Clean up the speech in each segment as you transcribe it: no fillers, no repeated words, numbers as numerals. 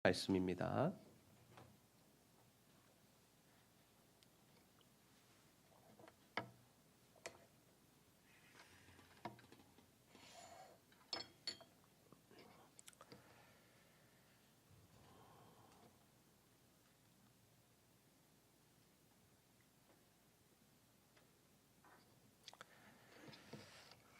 말씀입니다.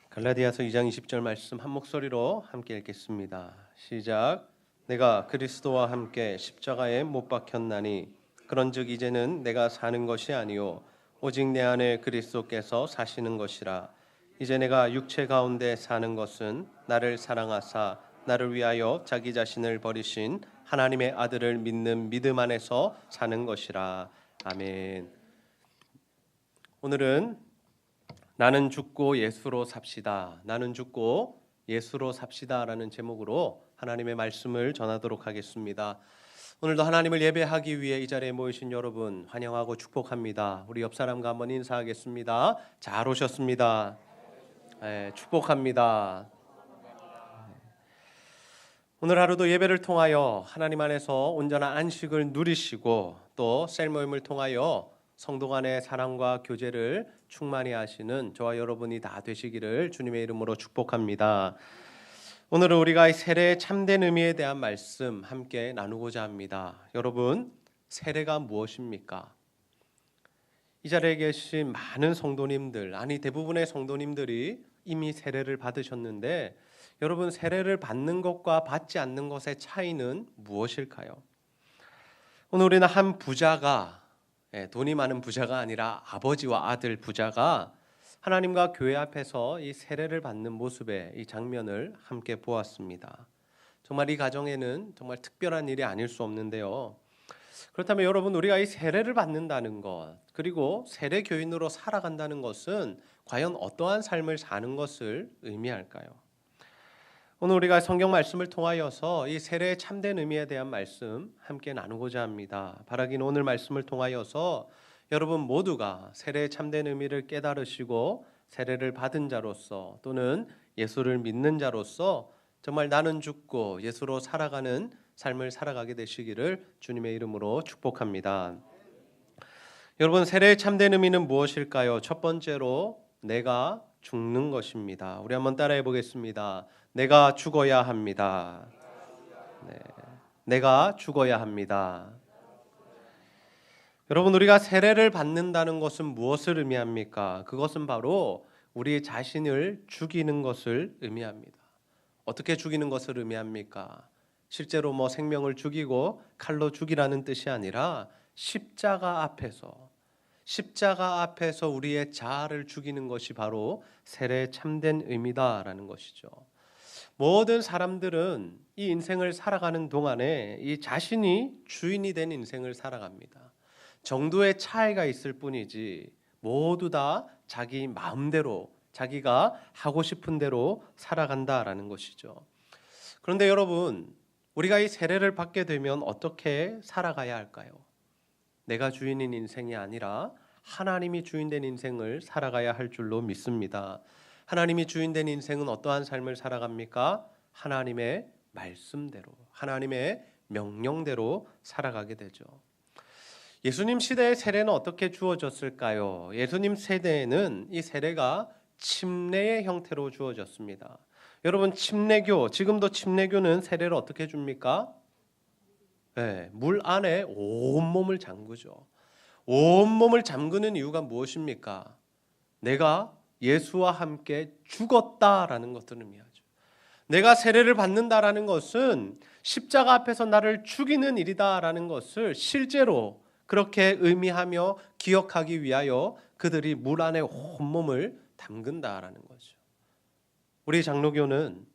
갈라디아서 2장 20절 말씀 한 목소리로 함께 읽겠습니다. 시작. 내가 그리스도와 함께 십자가에 못 박혔나니 그런즉 이제는 내가 사는 것이 아니요 오직 내 안에 그리스도께서 사시는 것이라. 이제 내가 육체 가운데 사는 것은 나를 사랑하사 나를 위하여 자기 자신을 버리신 하나님의 아들을 믿는 믿음 안에서 사는 것이라. 아멘. 오늘은 나는 죽고 예수로 삽시다. 나는 죽고 예수로 삽시다라는 제목으로 하나님의 말씀을 전하도록 하겠습니다. 오늘도 하나님을 예배하기 위해 이 자리에 모이신 여러분 환영하고 축복합니다. 우리 옆 사람과 한번 인사하겠습니다. 잘 오셨습니다. 축복합니다. 오늘 하루도 예배를 통하여 하나님 안에서 온전한 안식을 누리시고 또 셀 모임을 통하여 성도 간의 사랑과 교제를 충만히 하시는 저와 여러분이 다 되시기를 주님의 이름으로 축복합니다. 오늘은 우리가 세례의 참된 의미에 대한 말씀 함께 나누고자 합니다. 여러분, 세례가 무엇입니까? 이 자리에 계신 많은 성도님들, 아니 대부분의 성도님들이 이미 세례를 받으셨는데 여러분, 세례를 받는 것과 받지 않는 것의 차이는 무엇일까요? 오늘 우리는 한 부자가 돈이 많은 부자가 아니라 아버지와 아들 부자가 하나님과 교회 앞에서 이 세례를 받는 모습의 이 장면을 함께 보았습니다. 정말 이 가정에는 정말 특별한 일이 아닐 수 없는데요. 그렇다면 여러분, 우리가 이 세례를 받는다는 것, 그리고 세례 교인으로 살아간다는 것은 과연 어떠한 삶을 사는 것을 의미할까요? 오늘 우리가 성경 말씀을 통하여서 이 세례의 참된 의미에 대한 말씀 함께 나누고자 합니다. 바라기는 오늘 말씀을 통하여서 여러분 모두가 세례의 참된 의미를 깨달으시고 세례를 받은 자로서 또는 예수를 믿는 자로서 정말 나는 죽고 예수로 살아가는 삶을 살아가게 되시기를 주님의 이름으로 축복합니다. 여러분, 세례의 참된 의미는 무엇일까요? 첫 번째로 내가 죽는 것입니다. 우리 한번 따라해 보겠습니다. 내가 죽어야 합니다. 내가 죽어야 합니다. 여러분, 우리가 세례를 받는다는 것은 무엇을 의미합니까? 그것은 바로 우리 자신을 죽이는 것을 의미합니다. 어떻게 죽이는 것을 의미합니까? 실제로 생명을 죽이고 칼로 죽이라는 뜻이 아니라 십자가 앞에서 우리의 자아를 죽이는 것이 바로 세례의 참된 의미다라는 것이죠. 모든 사람들은 이 인생을 살아가는 동안에 이 자신이 주인이 된 인생을 살아갑니다. 정도의 차이가 있을 뿐이지 모두 다 자기 마음대로 자기가 하고 싶은 대로 살아간다라는 것이죠. 그런데 여러분, 우리가 이 세례를 받게 되면 어떻게 살아가야 할까요? 내가 주인인 인생이 아니라 하나님이 주인된 인생을 살아가야 할 줄로 믿습니다. 하나님이 주인된 인생은 어떠한 삶을 살아갑니까? 하나님의 말씀대로, 하나님의 명령대로 살아가게 되죠. 예수님 시대의 세례는 어떻게 주어졌을까요? 예수님 세대에는 이 세례가 침례의 형태로 주어졌습니다. 여러분, 침례교, 지금도 침례교는 세례를 어떻게 줍니까? 물 안에 온몸을 잠그죠. 온몸을 잠그는 이유가 무엇입니까? 내가 예수와 함께 죽었다라는 것들을 의미하죠. 내가 세례를 받는다라는 것은 십자가 앞에서 나를 죽이는 일이다라는 것을 실제로 그렇게 의미하며 기억하기 위하여 그들이 물 안에 온몸을 담근다라는 거죠. 우리 장로교는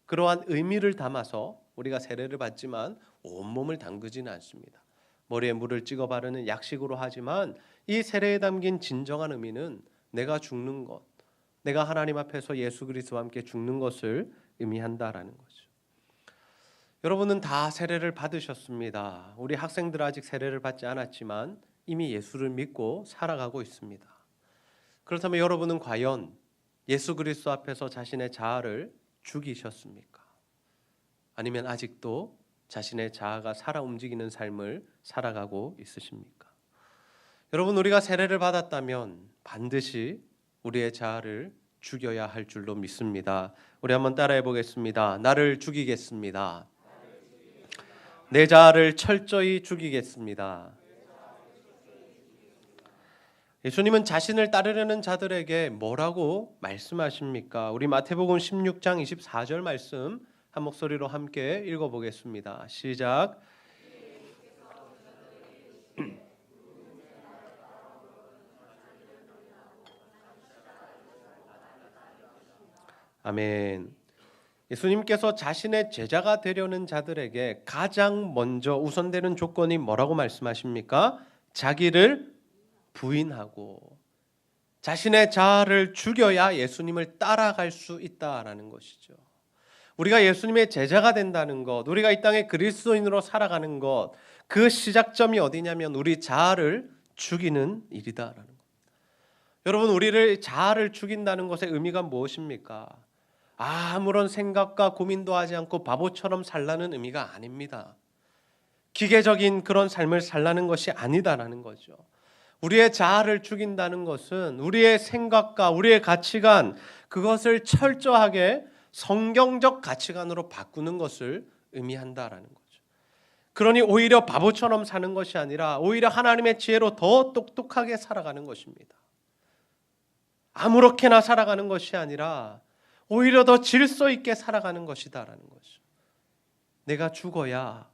그러한 의미를 담아서 우리가 세례를 받지만 온몸을 담그지는 않습니다. 머리에 물을 찍어 바르는 약식으로 하지만 이 세례에 담긴 진정한 의미는 내가 죽는 것, 내가 하나님 앞에서 예수 그리스도와 함께 죽는 것을 의미한다라는 거죠. 여러분은 다 세례를 받으셨습니다. 우리 학생들 아직 세례를 받지 않았지만 이미 예수를 믿고 살아가고 있습니다. 그렇다면 여러분은 과연 예수 그리스도 앞에서 자신의 자아를 죽이셨습니까? 아니면 아직도 자신의 자아가 살아 움직이는 삶을 살아가고 있으십니까? 여러분, 우리가 세례를 받았다면 반드시 우리의 자아를 죽여야 할 줄로 믿습니다. 우리 한번 따라해 보겠습니다. 나를 죽이겠습니다. 내 자아를 철저히 죽이겠습니다. 예수님은 자신을 따르려는 자들에게 뭐라고 말씀하십니까? 우리 마태복음 16장 24절 말씀 한 목소리로 함께 읽어보겠습니다. 시작. 아멘. 예수님께서 자신의 제자가 되려는 자들에게 가장 먼저 우선되는 조건이 뭐라고 말씀하십니까? 자기를 부인하고 자신의 자아를 죽여야 예수님을 따라갈 수 있다라는 것이죠. 우리가 예수님의 제자가 된다는 것, 우리가 이 땅에 그리스도인으로 살아가는 것, 그 시작점이 어디냐면 우리 자아를 죽이는 일이다라는 것. 여러분, 우리를 자아를 죽인다는 것의 의미가 무엇입니까? 아무런 생각과 고민도 하지 않고 바보처럼 살라는 의미가 아닙니다. 기계적인 그런 삶을 살라는 것이 아니다라는 거죠. 우리의 자아를 죽인다는 것은 우리의 생각과 우리의 가치관, 그것을 철저하게 성경적 가치관으로 바꾸는 것을 의미한다라는 거죠. 그러니 오히려 바보처럼 사는 것이 아니라 오히려 하나님의 지혜로 더 똑똑하게 살아가는 것입니다. 아무렇게나 살아가는 것이 아니라 오히려 더 질서 있게 살아가는 것이다라는 거죠. 내가 죽어야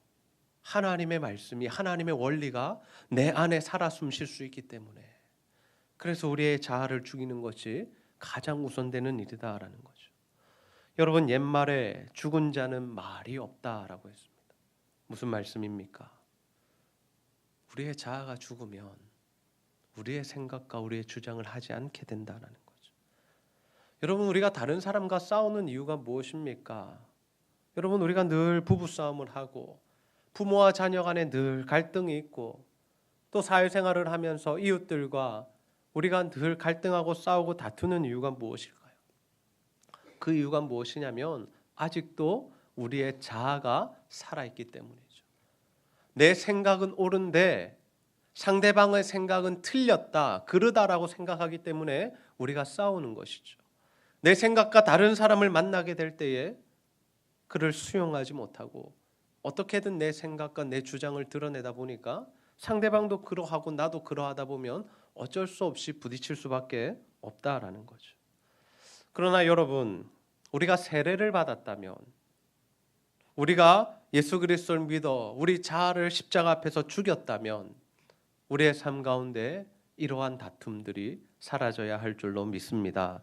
하나님의 말씀이, 하나님의 원리가 내 안에 살아 숨쉴 수 있기 때문에, 그래서 우리의 자아를 죽이는 것이 가장 우선되는 일이다라는 거죠. 여러분, 옛말에 죽은 자는 말이 없다라고 했습니다. 무슨 말씀입니까? 우리의 자아가 죽으면 우리의 생각과 우리의 주장을 하지 않게 된다는 거죠. 여러분, 우리가 다른 사람과 싸우는 이유가 무엇입니까? 여러분, 우리가 늘 부부싸움을 하고 부모와 자녀 간에 늘 갈등이 있고 또 사회생활을 하면서 이웃들과 우리가 늘 갈등하고 싸우고 다투는 이유가 무엇일까요? 그 이유가 무엇이냐면 아직도 우리의 자아가 살아있기 때문이죠. 내 생각은 옳은데 상대방의 생각은 틀렸다, 그르다라고 생각하기 때문에 우리가 싸우는 것이죠. 내 생각과 다른 사람을 만나게 될 때에 그를 수용하지 못하고 어떻게든 내 생각과 내 주장을 드러내다 보니까 상대방도 그러하고 나도 그러하다 보면 어쩔 수 없이 부딪힐 수밖에 없다라는 거죠. 그러나 여러분, 우리가 세례를 받았다면, 우리가 예수 그리스도를 믿어 우리 자아를 십자가 앞에서 죽였다면 우리의 삶 가운데 이러한 다툼들이 사라져야 할 줄로 믿습니다.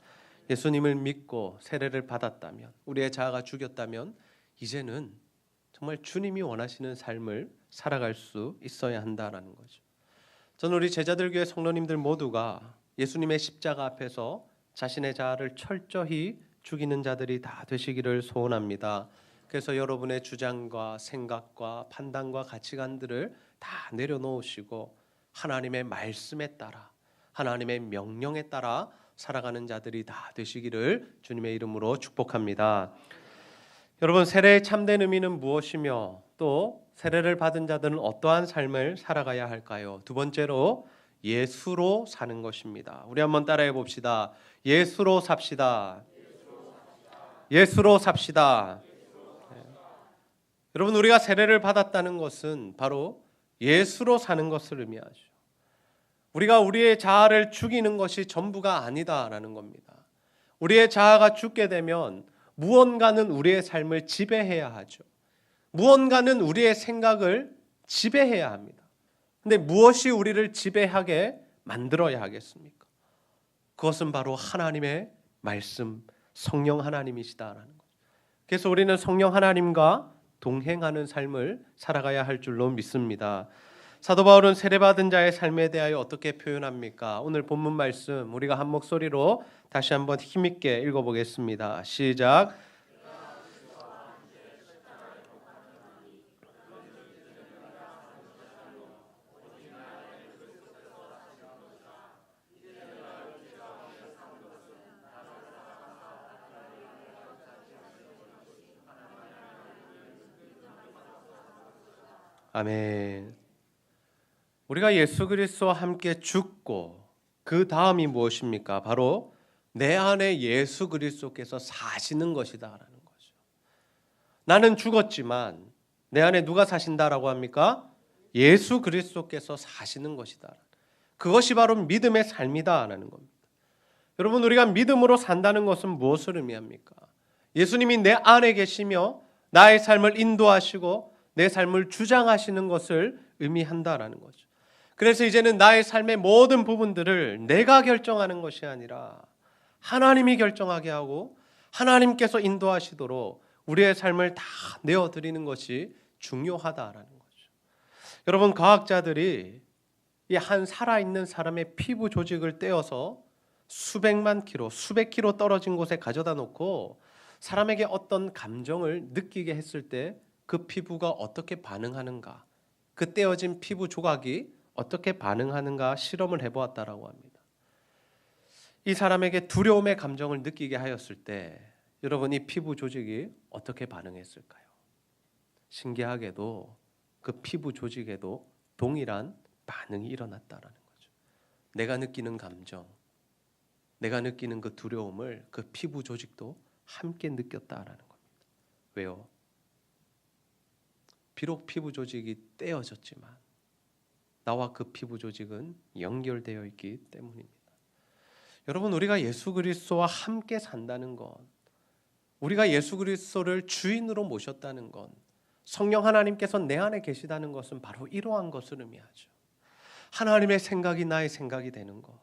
예수님을 믿고 세례를 받았다면, 우리의 자아가 죽였다면 이제는 정말 주님이 원하시는 삶을 살아갈 수 있어야 한다라는 거죠. 저는 우리 제자들 교회 성도님들 모두가 예수님의 십자가 앞에서 자신의 자아를 철저히 죽이는 자들이 다 되시기를 소원합니다. 그래서 여러분의 주장과 생각과 판단과 가치관들을 다 내려놓으시고 하나님의 말씀에 따라, 하나님의 명령에 따라 살아가는 자들이 다 되시기를 주님의 이름으로 축복합니다. 여러분, 세례의 참된 의미는 무엇이며 또 세례를 받은 자들은 어떠한 삶을 살아가야 할까요? 두 번째로 예수로 사는 것입니다. 우리 한번 따라해 봅시다. 예수로 삽시다. 예수로 삽시다. 네. 여러분, 우리가 세례를 받았다는 것은 바로 예수로 사는 것을 의미하죠. 우리가 우리의 자아를 죽이는 것이 전부가 아니다라는 겁니다. 우리의 자아가 죽게 되면 무언가는 우리의 삶을 지배해야 하죠. 무언가는 우리의 생각을 지배해야 합니다. 근데 무엇이 우리를 지배하게 만들어야 하겠습니까? 그것은 바로 하나님의 말씀, 성령 하나님이시다라는 거죠. 그래서 우리는 성령 하나님과 동행하는 삶을 살아가야 할 줄로 믿습니다. 사도 바울은 세례받은 자의 삶에 대하여 어떻게 표현합니까? 오늘 본문 말씀 우리가 한 목소리로 다시 한번 힘있게 읽어보겠습니다. 시작. 아멘. 우리가 예수 그리스도와 함께 죽고 그 다음이 무엇입니까? 바로 내 안에 예수 그리스도께서 사시는 것이다라는 거죠. 나는 죽었지만 내 안에 누가 사신다라고 합니까? 예수 그리스도께서 사시는 것이다. 그것이 바로 믿음의 삶이다라는 겁니다. 여러분, 우리가 믿음으로 산다는 것은 무엇을 의미합니까? 예수님이 내 안에 계시며 나의 삶을 인도하시고 내 삶을 주장하시는 것을 의미한다라는 거죠. 그래서 이제는 나의 삶의 모든 부분들을 내가 결정하는 것이 아니라 하나님이 결정하게 하고 하나님께서 인도하시도록 우리의 삶을 다 내어드리는 것이 중요하다라는 거죠. 여러분, 과학자들이 이 한 살아있는 사람의 피부 조직을 떼어서 수백만 킬로, 수백 킬로 떨어진 곳에 가져다 놓고 사람에게 어떤 감정을 느끼게 했을 때 그 피부가 어떻게 반응하는가, 그 떼어진 피부 조각이 어떻게 반응하는가 실험을 해보았다라고 합니다. 이 사람에게 두려움의 감정을 느끼게 하였을 때 여러분, 이 피부 조직이 어떻게 반응했을까요? 신기하게도 그 피부 조직에도 동일한 반응이 일어났다라는 거죠. 내가 느끼는 감정, 내가 느끼는 그 두려움을 그 피부 조직도 함께 느꼈다라는 겁니다. 왜요? 비록 피부 조직이 떼어졌지만 나와 그 피부 조직은 연결되어 있기 때문입니다. 여러분, 우리가 예수 그리스도와 함께 산다는 것, 우리가 예수 그리스도를 주인으로 모셨다는 것, 성령 하나님께서 내 안에 계시다는 것은 바로 이러한 것을 의미하죠. 하나님의 생각이 나의 생각이 되는 것,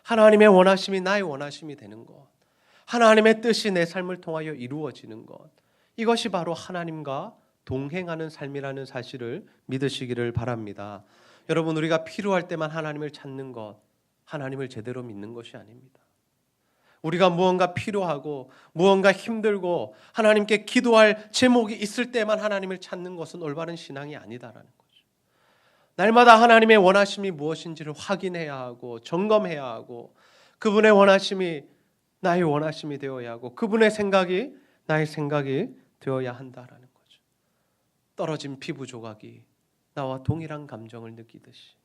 하나님의 원하심이 나의 원하심이 되는 것, 하나님의 뜻이 내 삶을 통하여 이루어지는 것, 이것이 바로 하나님과 동행하는 삶이라는 사실을 믿으시기를 바랍니다. 여러분, 우리가 필요할 때만 하나님을 찾는 것, 하나님을 제대로 믿는 것이 아닙니다. 우리가 무언가 필요하고 무언가 힘들고 하나님께 기도할 제목이 있을 때만 하나님을 찾는 것은 올바른 신앙이 아니다라는 거죠. 날마다 하나님의 원하심이 무엇인지를 확인해야 하고 점검해야 하고 그분의 원하심이 나의 원하심이 되어야 하고 그분의 생각이 나의 생각이 되어야 한다라는 거죠. 떨어진 피부 조각이 나와 동일한 감정을 느끼듯이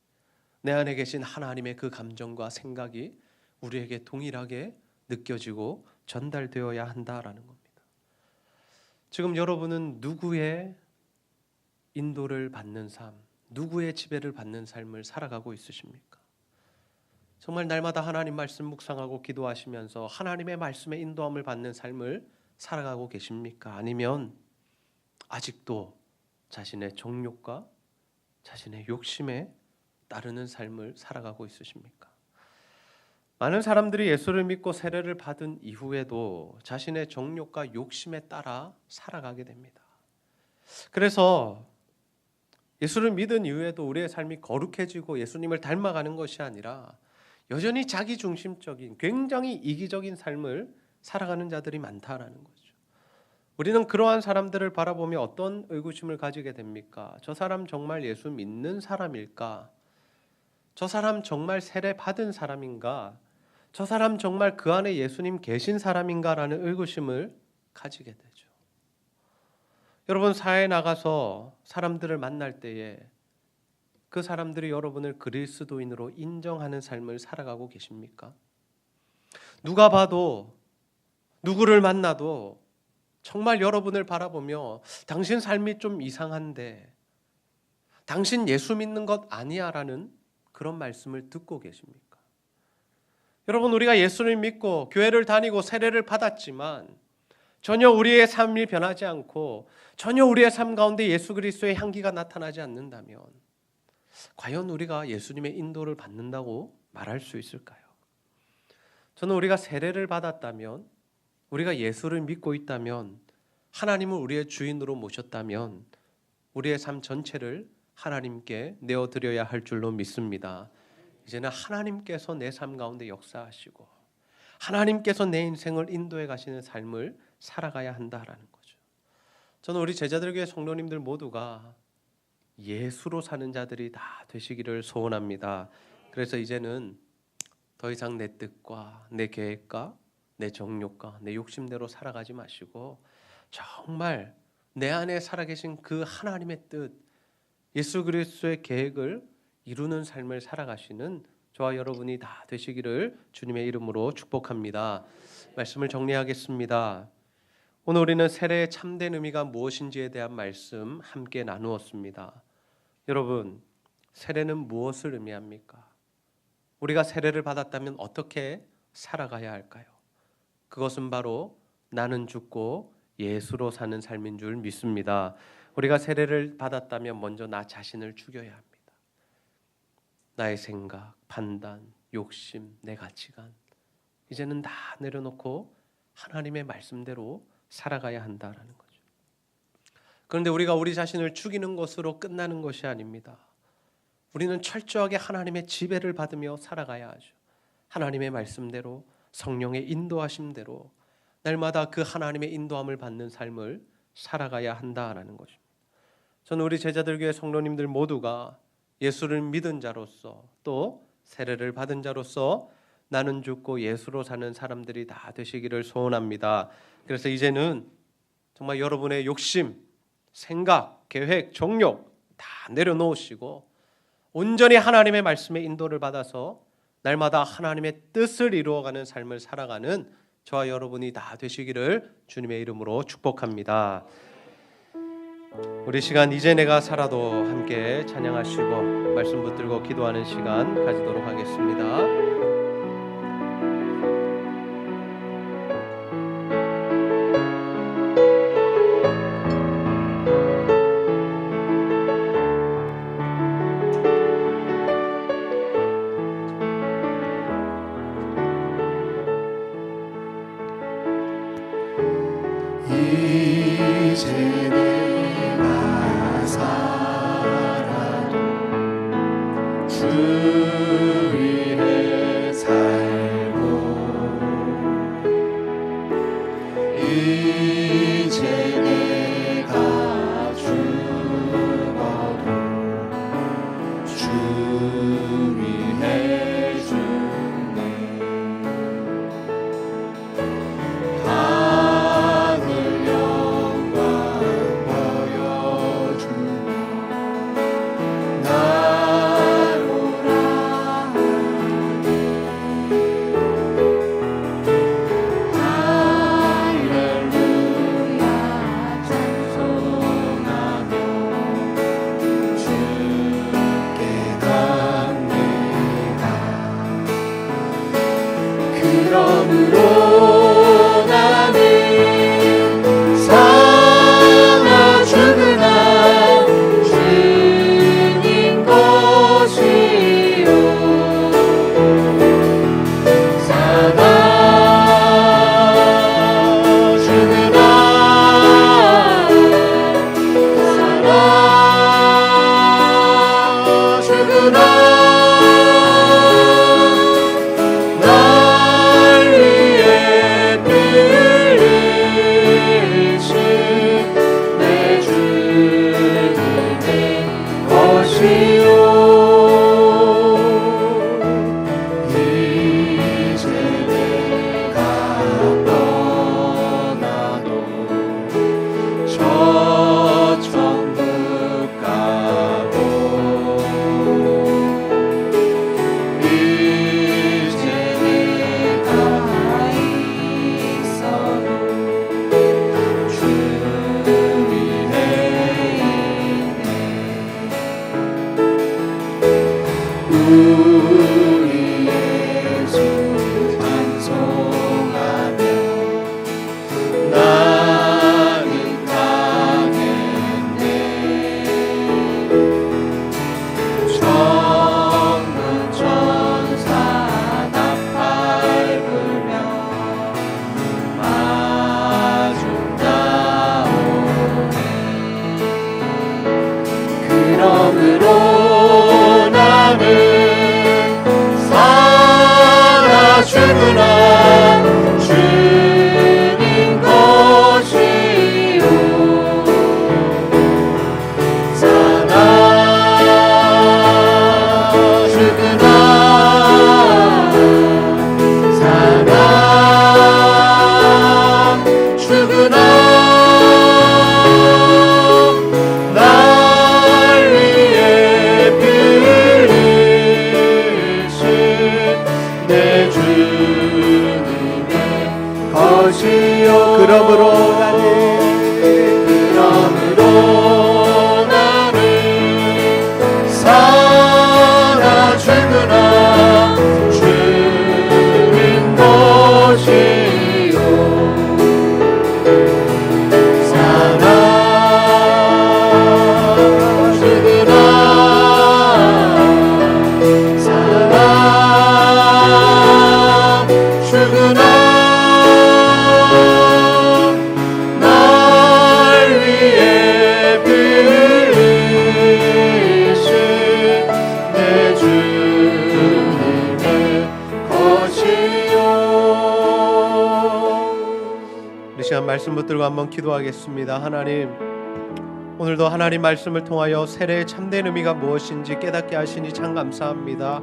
내 안에 계신 하나님의 그 감정과 생각이 우리에게 동일하게 느껴지고 전달되어야 한다라는 겁니다. 지금 여러분은 누구의 인도를 받는 삶, 누구의 지배를 받는 삶을 살아가고 있으십니까? 정말 날마다 하나님 말씀 묵상하고 기도하시면서 하나님의 말씀에 인도함을 받는 삶을 살아가고 계십니까? 아니면 아직도 자신의 정욕과 자신의 욕심에 따르는 삶을 살아가고 있으십니까? 많은 사람들이 예수를 믿고 세례를 받은 이후에도 자신의 정욕과 욕심에 따라 살아가게 됩니다. 그래서 예수를 믿은 이후에도 우리의 삶이 거룩해지고 예수님을 닮아가는 것이 아니라 여전히 자기중심적인 굉장히 이기적인 삶을 살아가는 자들이 많다라는 거죠. 우리는 그러한 사람들을 바라보며 어떤 의구심을 가지게 됩니까? 저 사람 정말 예수 믿는 사람일까? 저 사람 정말 세례 받은 사람인가? 저 사람 정말 그 안에 예수님 계신 사람인가라는 의구심을 가지게 되죠. 여러분, 사회에 나가서 사람들을 만날 때에 그 사람들이 여러분을 그리스도인으로 인정하는 삶을 살아가고 계십니까? 누가 봐도 누구를 만나도 정말 여러분을 바라보며 당신 삶이 좀 이상한데 당신 예수 믿는 것 아니야 라는 그런 말씀을 듣고 계십니까? 여러분, 우리가 예수를 믿고 교회를 다니고 세례를 받았지만 전혀 우리의 삶이 변하지 않고 전혀 우리의 삶 가운데 예수 그리스도의 향기가 나타나지 않는다면 과연 우리가 예수님의 인도를 받는다고 말할 수 있을까요? 저는 우리가 세례를 받았다면, 우리가 예수를 믿고 있다면, 하나님을 우리의 주인으로 모셨다면 우리의 삶 전체를 하나님께 내어드려야 할 줄로 믿습니다. 이제는 하나님께서 내 삶 가운데 역사하시고 하나님께서 내 인생을 인도해 가시는 삶을 살아가야 한다라는 거죠. 저는 우리 제자들교회 성도님들 모두가 예수로 사는 자들이 다 되시기를 소원합니다. 그래서 이제는 더 이상 내 뜻과 내 계획과 내 정욕과 내 욕심대로 살아가지 마시고 정말 내 안에 살아계신 그 하나님의 뜻, 예수 그리스도의 계획을 이루는 삶을 살아가시는 저와 여러분이 다 되시기를 주님의 이름으로 축복합니다. 말씀을 정리하겠습니다. 오늘 우리는 세례의 참된 의미가 무엇인지에 대한 말씀 함께 나누었습니다. 여러분, 세례는 무엇을 의미합니까? 우리가 세례를 받았다면 어떻게 살아가야 할까요? 그것은 바로 나는 죽고 예수로 사는 삶인 줄 믿습니다. 우리가 세례를 받았다면 먼저 나 자신을 죽여야 합니다. 나의 생각, 판단, 욕심, 내 가치관 이제는 다 내려놓고 하나님의 말씀대로 살아가야 한다라는 거죠. 그런데 우리가 우리 자신을 죽이는 것으로 끝나는 것이 아닙니다. 우리는 철저하게 하나님의 지배를 받으며 살아가야 하죠. 하나님의 말씀대로, 성령의 인도하심대로 날마다 그 하나님의 인도함을 받는 삶을 살아가야 한다라는 것입니다. 저는 우리 제자들 교회 성도님들 모두가 예수를 믿은 자로서 또 세례를 받은 자로서 나는 죽고 예수로 사는 사람들이 다 되시기를 소원합니다. 그래서 이제는 정말 여러분의 욕심, 생각, 계획, 정욕 다 내려놓으시고 온전히 하나님의 말씀의 인도를 받아서 날마다 하나님의 뜻을 이루어가는 삶을 살아가는 저와 여러분이 다 되시기를 주님의 이름으로 축복합니다. 우리 시간 이제 내가 살아도 함께 찬양하시고 말씀 붙들고 기도하는 시간 가지도록 하겠습니다. 이제 내가 살아도 주 위에 살고 이제 내가 죽어도 주 위에 죽네. 그러므로 나는 살아 죽으나 주님 것이요 살아 죽으나 살아 죽으나 우리 예수 찬송하며 나는 가겠네. 천군 천사 다 밟으며 마중나오네. 그러므로 나는 죽으나 주님 것이요 살아 죽으나 살아 죽으나 날 위해 말씀 붙들고 한번 기도하겠습니다. 하나님, 오늘도 하나님 말씀을 통하여 세례의 참된 의미가 무엇인지 깨닫게 하시니 참 감사합니다.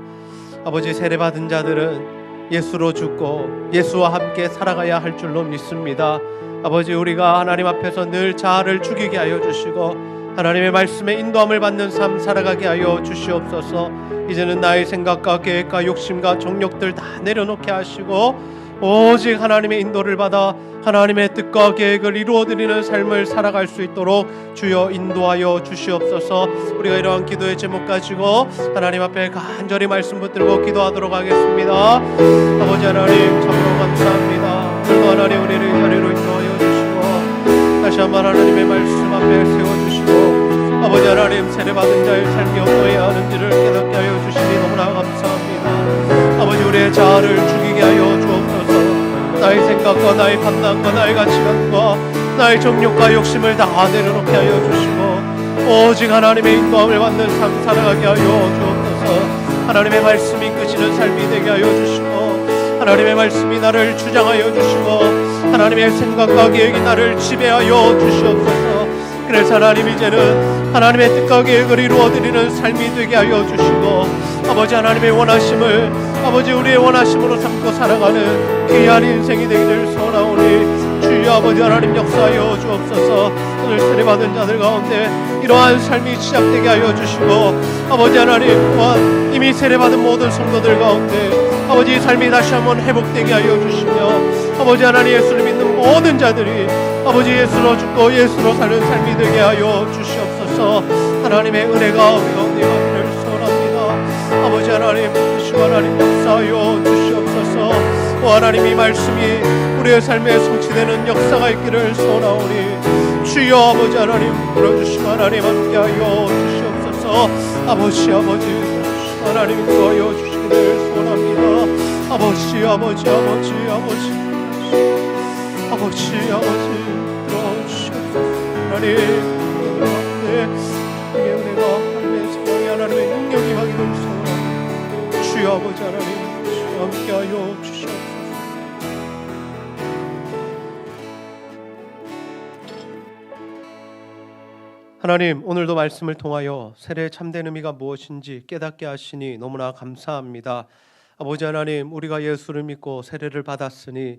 아버지, 세례받은 자들은 예수로 죽고 예수와 함께 살아가야 할 줄로 믿습니다. 아버지, 우리가 하나님 앞에서 늘 자아를 죽이게 하여 주시고 하나님의 말씀에 인도함을 받는 삶 살아가게 하여 주시옵소서. 이제는 나의 생각과 계획과 욕심과 정욕들 다 내려놓게 하시고 오직 하나님의 인도를 받아 하나님의 뜻과 계획을 이루어드리는 삶을 살아갈 수 있도록 주여 인도하여 주시옵소서. 우리가 이러한 기도의 제목 가지고 하나님 앞에 간절히 말씀 붙들고 기도하도록 하겠습니다. 아버지 하나님, 참으로 감사합니다. 오늘도 하나님 우리를 이 자리로 인도하여 주시고 다시 한번 하나님의 말씀 앞에 세워주시고 아버지 하나님, 세례받은 자의 삶이 어떠해야 하는지를 깨닫게 하여 주시니 너무나 감사합니다. 아버지, 우리의 자아를 죽이게 하여 주옵소서. 나의 생각과 나의 판단과 나의 가치관과 나의 정욕과 욕심을 다 내려놓게 하여 주시고 오직 하나님의 인도함을 받는 삶 살아가게 하여 주옵소서. 하나님의 말씀이 이끄시는 삶이 되게 하여 주시고 하나님의 말씀이 나를 주장하여 주시고 하나님의 생각과 계획이 나를 지배하여 주시옵소서. 그래서 하나님, 이제는 하나님의 뜻과 계획을 이루어드리는 삶이 되게 하여 주시고 아버지, 하나님의 원하심을 아버지 우리의 원하심으로 삼고 살아가는 귀한 인생이 되기를 소원하오니 주여 아버지 하나님, 역사하여 주옵소서. 오늘 세례받은 자들 가운데 이러한 삶이 시작되게 하여 주시고 아버지 하나님, 또한 이미 세례받은 모든 성도들 가운데 아버지 이 삶이 다시 한번 회복되게 하여 주시며 아버지 하나님, 예수를 믿는 모든 자들이 아버지 예수로 죽고 예수로 사는 삶이 되게 하여 주시옵소서. 하나님의 은혜가 우리 가운데 임하기를 소원합니다. 아버지 하나님, 주시고 하나님 역사하여 주시옵소서. 오 하나님, 이 말씀이 우리의 삶에 성취되는 역사가 있기를 소원하오니 주여 아버지 하나님 불러주시고 하나님 함께하여 주시옵소서. 아버지 하나님 인도하여 주시기를 소원합니다. 아버지 들어주시옵소서. 하나님, 우리의 은혜가 하나님의 사랑이 하나님의 능력이 임하기를 소원합니다. 주여 아버지 하나님, 주여 함께하여 주시옵소서. 하나님, 오늘도 말씀을 통하여 세례의 참된 의미가 무엇인지 깨닫게 하시니 너무나 감사합니다. 아버지 하나님, 우리가 예수를 믿고 세례를 받았으니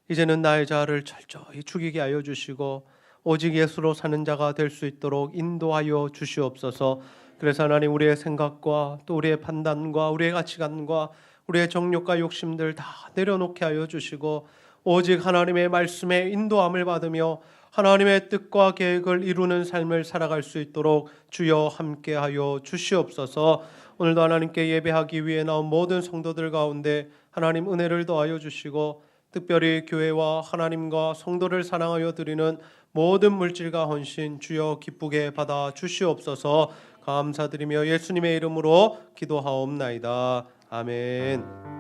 이제는 나의 자아를 철저히 죽이게 하여 주시고 오직 예수로 사는 자가 될 수 있도록 인도하여 주시옵소서. 그래서 하나님, 우리의 생각과 또 우리의 판단과 우리의 가치관과 우리의 정욕과 욕심들 다 내려놓게 하여 주시고 오직 하나님의 말씀에 인도함을 받으며 하나님의 뜻과 계획을 이루는 삶을 살아갈 수 있도록 주여 함께하여 주시옵소서. 오늘도 하나님께 예배하기 위해 나온 모든 성도들 가운데 하나님 은혜를 더하여 주시고 특별히 교회와 하나님과 성도를 사랑하여 드리는 모든 물질과 헌신 주여 기쁘게 받아 주시옵소서. 감사드리며 예수님의 이름으로 기도하옵나이다. 아멘.